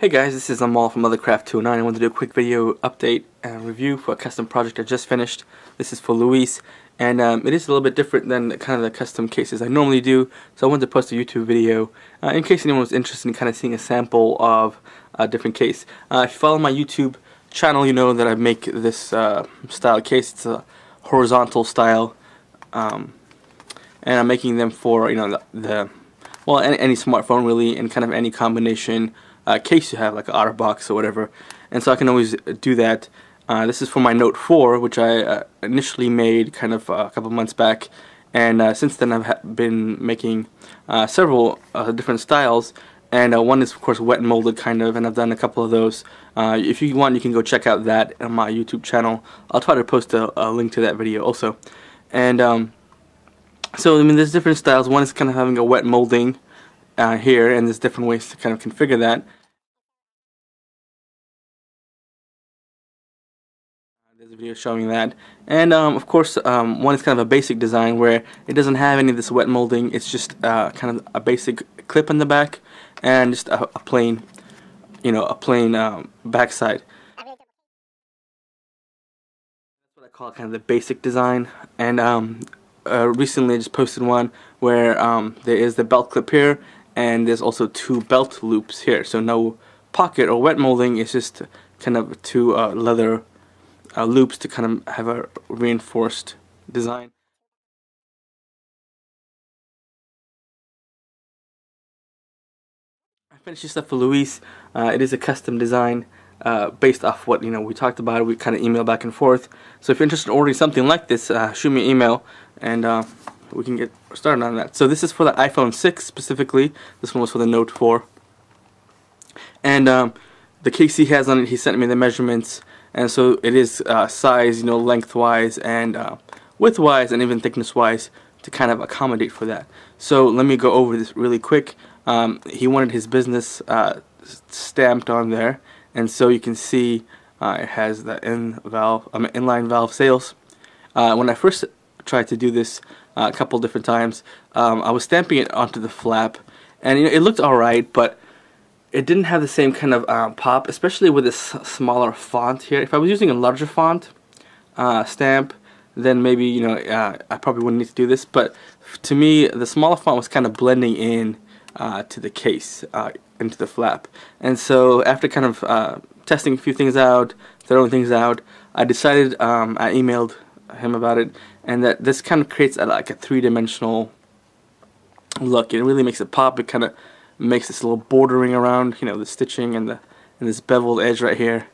Hey guys, this is Amal from TechLeatherCraft 209. I wanted to do a quick video update and review for a custom project I just finished. This is for Luis, and it is a little bit different than the custom cases I normally do, so I wanted to post a YouTube video in case anyone was interested in kind of seeing a sample of a different case. If you follow my YouTube channel, you know that I make this style case. It's a horizontal style, and I'm making them for any smartphone really, and kind of any combination case you have, like an OtterBox or whatever, and so I can always do that. This is for my Note 4, which I initially made kind of a couple months back, and since then I've been making several different styles, and one is of course wet and molded kind of, and I've done a couple of those. If you want, you can go check out that on my YouTube channel. I'll try to post a link to that video also. And so I mean, there's different styles. One is kind of having a wet molding here, and there's different ways to kind of configure that. There's a video showing that, and of course one is kind of a basic design where it doesn't have any of this wet molding. It's just kind of a basic clip in the back and just a plain, backside. That's what I call kind of the basic design. And recently I just posted one where there is the belt clip here, and there's also two belt loops here, so no pocket or wet molding. It's just kind of two leather loops to kind of have a reinforced design. I finished this stuff for Luis. It is a custom design based off what we talked about. We kind of email back and forth. So if you're interested in ordering something like this, shoot me an email, and we can get started on that. So this is for the iPhone 6 specifically. This one was for the Note 4. And the case he has on it, he sent me the measurements, and so it is size, lengthwise and widthwise and even thickness-wise to kind of accommodate for that. So let me go over this really quick. He wanted his business stamped on there, and so you can see it has the inline valve sales. When I first tried to do this a couple different times, I was stamping it onto the flap, and it looked alright, but it didn't have the same kind of pop, especially with this smaller font here. If I was using a larger font stamp, then maybe I probably wouldn't need to do this. But to me, the smaller font was kind of blending in to the case, into the flap. And so after kind of testing a few things out, throwing things out, I decided, I emailed him about it, and that this kind of creates like a three-dimensional look. It really makes it pop. It kind of makes this little bordering around, the stitching and this beveled edge right here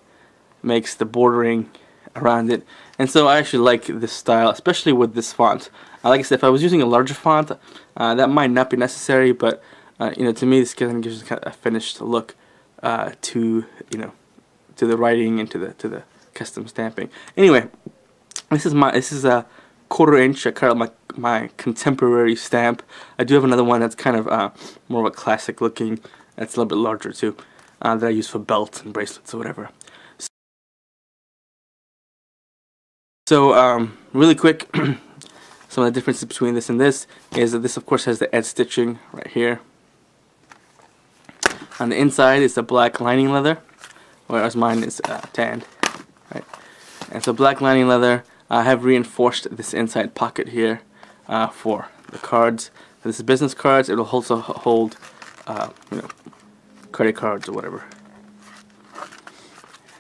makes the bordering around it. And so I actually like this style, especially with this font. Like I said, if I was using a larger font, that might not be necessary, but to me this kind of gives kind of a finished look to the writing and to the custom stamping. Anyway, this is a 1/4 inch. I call it my contemporary stamp. I do have another one that's kind of more of a classic looking, that's a little bit larger too, that I use for belts and bracelets or whatever. So really quick, some of the differences between this and this is that this of course has the edge stitching right here. On the inside is the black lining leather, whereas mine is tanned, right? And so black lining leather. I have reinforced this inside pocket here for the cards. This is business cards. It will also hold, credit cards or whatever.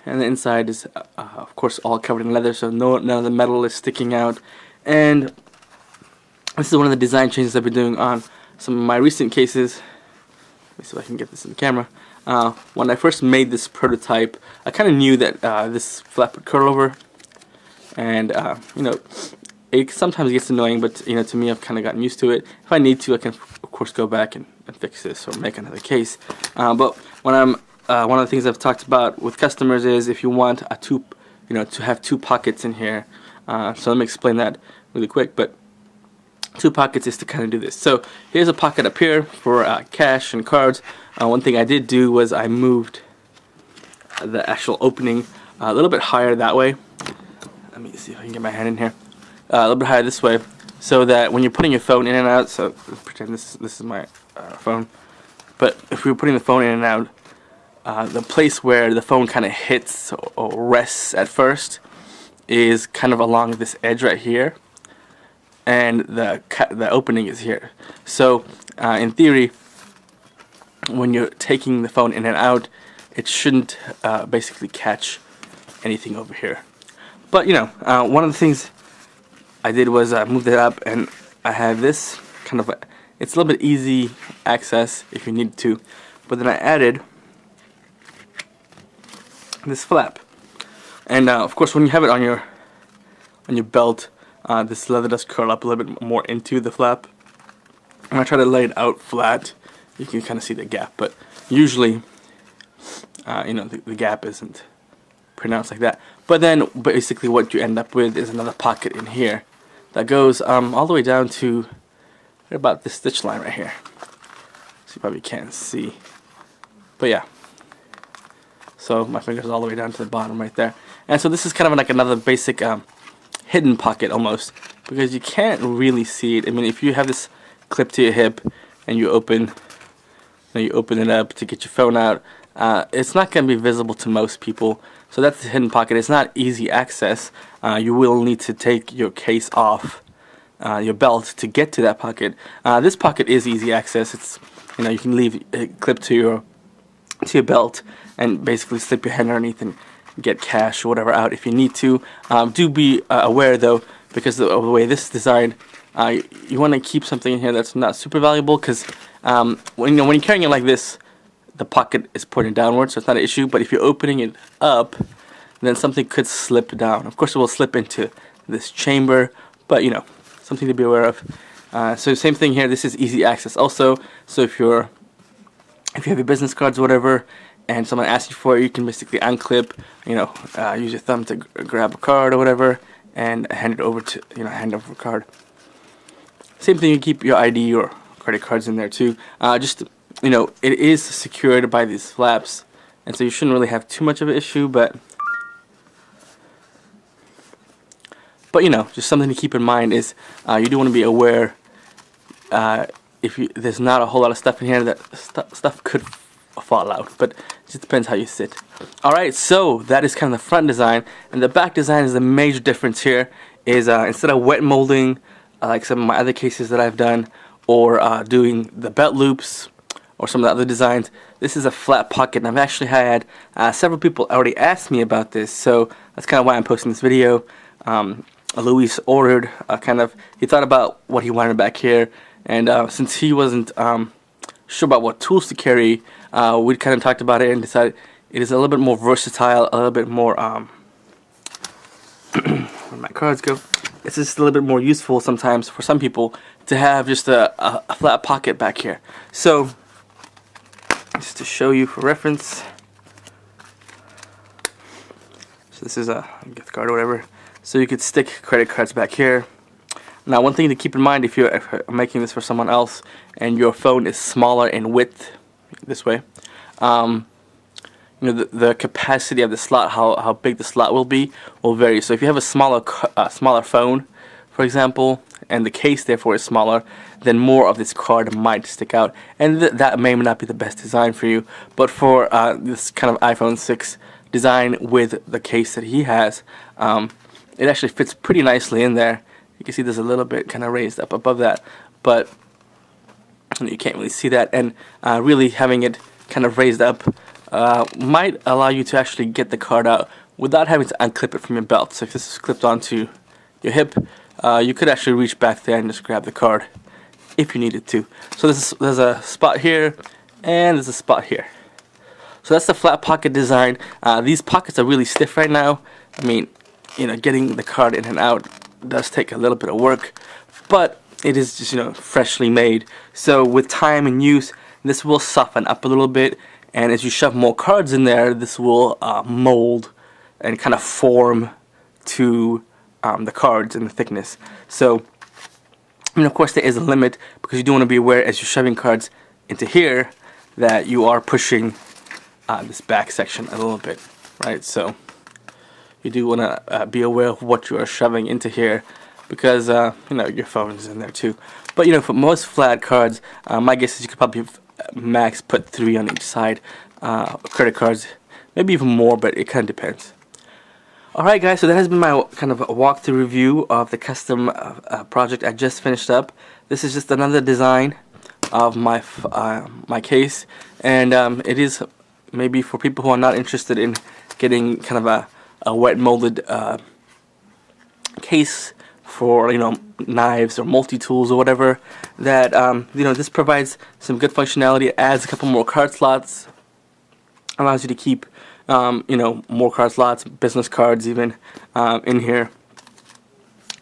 And the inside is, of course, all covered in leather, so none of the metal is sticking out. And this is one of the design changes I've been doing on some of my recent cases. Let me see if I can get this in the camera. When I first made this prototype, I kind of knew that this flap would curl over. And it sometimes gets annoying, but to me, I've kind of gotten used to it. If I need to, I can of course go back and fix this or make another case. But when one of the things I've talked about with customers is if you want to have two pockets in here. So let me explain that really quick. But two pockets is to kind of do this. So here's a pocket up here for cash and cards. One thing I did do was I moved the actual opening a little bit higher that way. Let me see if I can get my hand in here. A little bit higher this way, so that when you're putting your phone in and out, so pretend this is my phone. But if we were putting the phone in and out, the place where the phone kind of hits or rests at first is kind of along this edge right here, and the opening is here. So in theory, when you're taking the phone in and out, it shouldn't basically catch anything over here. But you know, one of the things I did was I moved it up, and I have this kind of it's a little bit easy access if you need to, but then I added this flap. And of course, when you have it on your belt, this leather does curl up a little bit more into the flap. When I try to lay it out flat, you can kind of see the gap, but usually you know, the gap isn't pronounced like that. But then basically what you end up with is another pocket in here that goes all the way down to right about this stitch line right here. So you probably can't see, but yeah. So my finger's all the way down to the bottom right there. And so this is kind of like another basic hidden pocket almost, because you can't really see it. I mean, if you have this clip to your hip and you open it up to get your phone out, it's not going to be visible to most people. So that's the hidden pocket. It's not easy access. You will need to take your case off your belt to get to that pocket. This pocket is easy access. It's, you know, you can leave it clipped to your belt and basically slip your hand underneath and get cash or whatever out if you need to. Do be aware though, because of the way this is designed, you want to keep something in here that's not super valuable, because when you're carrying it like this, the pocket is pointing downwards, so it's not an issue. But if you're opening it up, then something could slip down. Of course, it will slip into this chamber, but you know, something to be aware of. So same thing here. This is easy access also. So if you have your business cards or whatever, and someone asks you for it, you can basically unclip, you know, use your thumb to grab a card or whatever, and hand it over to, you know, hand over a card. Same thing, you keep your ID or credit cards in there too. Just, you know, it is secured by these flaps, and so you shouldn't really have too much of an issue, but you know, just something to keep in mind is you do want to be aware if there's not a whole lot of stuff in here, that stuff could fall out, but it just depends how you sit. Alright, so that is kind of the front design, and the back design is the major difference here. Is instead of wet molding like some of my other cases that I've done, or doing the belt loops or some of the other designs, this is a flat pocket, and I've actually had several people already ask me about this, so that's kind of why I'm posting this video. Luis ordered he thought about what he wanted back here, and since he wasn't sure about what tools to carry, we kind of talked about it and decided it is a little bit more versatile, a little bit more where my cards go. It's just a little bit more useful sometimes for some people to have just a flat pocket back here. So just to show you for reference, so this is a gift card or whatever, so you could stick credit cards back here. Now, one thing to keep in mind if you're making this for someone else and your phone is smaller in width, this way, you know, the capacity of the slot, how big the slot will vary. So if you have a smaller phone, for example, and the case therefore is smaller, then more of this card might stick out, and that may not be the best design for you. But for this kind of iPhone 6 design with the case that he has, it actually fits pretty nicely in there. You can see there's a little bit kind of raised up above that, but you can't really see that, and really having it kind of raised up might allow you to actually get the card out without having to unclip it from your belt. So if this is clipped onto your hip, you could actually reach back there and just grab the card if you needed to. So there's a spot here, and there's a spot here. So that's the flat pocket design. These pockets are really stiff right now. I mean, you know, getting the card in and out does take a little bit of work, but it is just, you know, freshly made. So with time and use, this will soften up a little bit, and as you shove more cards in there, this will mold and kind of form to the cards and the thickness. So, I mean, of course there is a limit, because you do want to be aware as you're shoving cards into here that you are pushing this back section a little bit, right? So you do want to be aware of what you are shoving into here, because you know, your phone is in there too. But you know, for most flat cards, my guess is you could probably max put 3 on each side. Credit cards, maybe even more, but it kind of depends. Alright guys, so that has been my kind of a walkthrough review of the custom project I just finished up. This is just another design of my my case, and it is maybe for people who are not interested in getting kind of a wet molded case for, you know, knives or multi-tools or whatever, that you know, this provides some good functionality. It adds a couple more card slots, allows you to keep you know, more card slots, business cards even in here.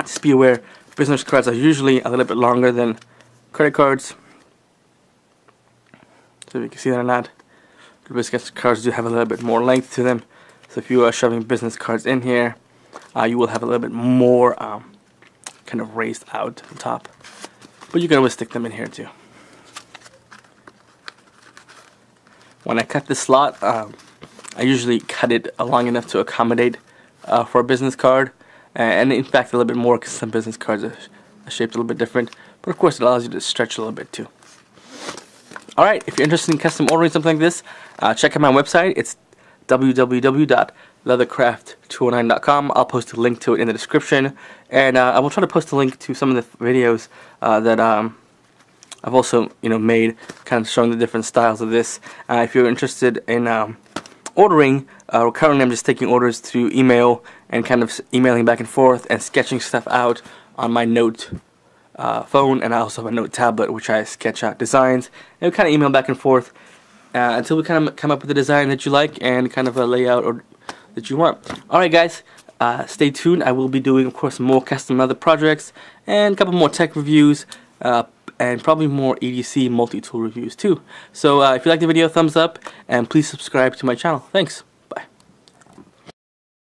Just be aware, business cards are usually a little bit longer than credit cards. So if you can see that or not, business cards do have a little bit more length to them. So if you are shoving business cards in here, you will have a little bit more kind of raised out on top. But you can always stick them in here too. When I cut this slot, I usually cut it long enough to accommodate for a business card, and in fact a little bit more, because some business cards are shaped a little bit different, but of course it allows you to stretch a little bit too. Alright, if you're interested in custom ordering something like this, check out my website. It's www.leathercraft209.com. I'll post a link to it in the description, and I will try to post a link to some of the videos that I've also, you know, made, kind of showing the different styles of this. If you're interested in ordering, currently I'm just taking orders through email and kind of emailing back and forth and sketching stuff out on my note phone, and I also have a note tablet which I sketch out designs, and we kind of email back and forth until we kind of come up with a design that you like and kind of a layout or that you want. Alright guys, stay tuned. I will be doing, of course, more custom leather projects and a couple more tech reviews, and probably more EDC multi-tool reviews too. So if you like the video, thumbs up, and please subscribe to my channel. Thanks.